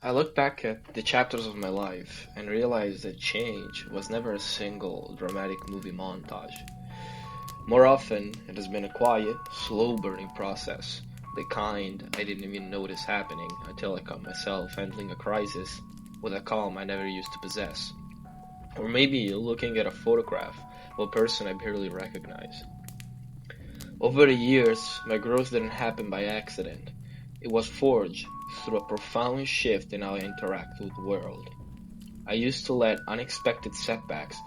I look back at the chapters of my life and realize that change was never a single dramatic movie montage. More often, it has been a quiet, slow burning process, the kind I didn't even notice happening until I caught myself handling a crisis with a calm I never used to possess. Or maybe looking at a photograph of a person I barely recognize. Over the years, my growth didn't happen by accident. It was forged through a profound shift in how I interact with the world. I used to let unexpected setbacks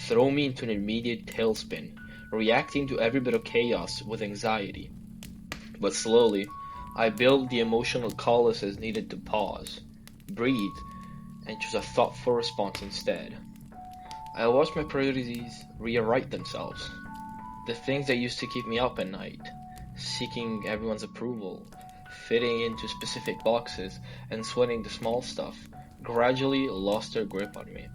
throw me into an immediate tailspin, reacting to every bit of chaos with anxiety. But slowly, I built the emotional calluses needed to pause, breathe, and choose a thoughtful response instead. I watched my priorities rewrite themselves. The things that used to keep me up at night, seeking everyone's approval, fitting into specific boxes, and sweating the small stuff, gradually lost their grip on me.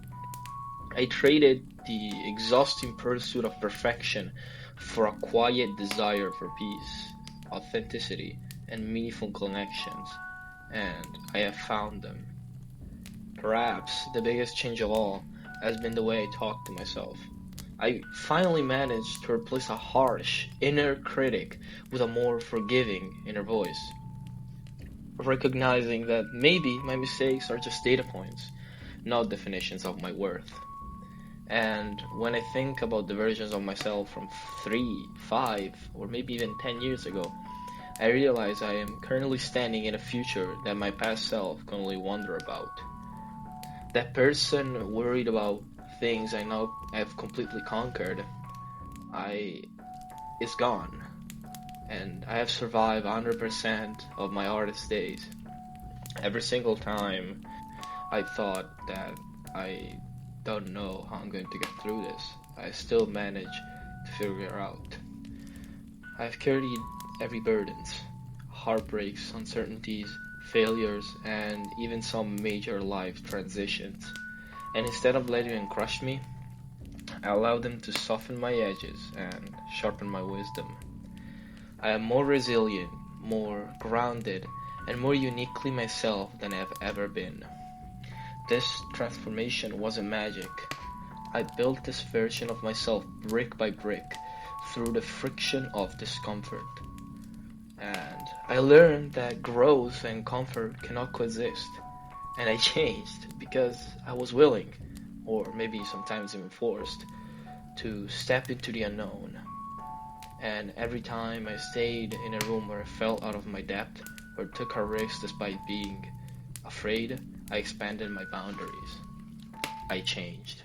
I traded the exhausting pursuit of perfection for a quiet desire for peace, authenticity, and meaningful connections, and I have found them. Perhaps the biggest change of all has been the way I talk to myself. I finally managed to replace a harsh inner critic with a more forgiving inner voice, recognizing that maybe my mistakes are just data points, not definitions of my worth. And when I think about the versions of myself from 3, 5, or maybe even 10 years ago, I realize I am currently standing in a future that my past self can only wonder about. That person worried about things I now have completely conquered, I is gone, and I have survived 100% of my hardest days. Every single time I thought that I don't know how I'm going to get through this, I still manage to figure out. I've carried every burdens, heartbreaks, uncertainties, failures, and even some major life transitions. And instead of letting them crush me, I allow them to soften my edges and sharpen my wisdom. I am more resilient, more grounded, and more uniquely myself than I have ever been. This transformation wasn't magic. I built this version of myself brick by brick through the friction of discomfort. And I learned that growth and comfort cannot coexist. And I changed because I was willing, or maybe sometimes even forced, to step into the unknown. And every time I stayed in a room where I felt out of my depth, or took a risk despite being afraid, I expanded my boundaries. I changed.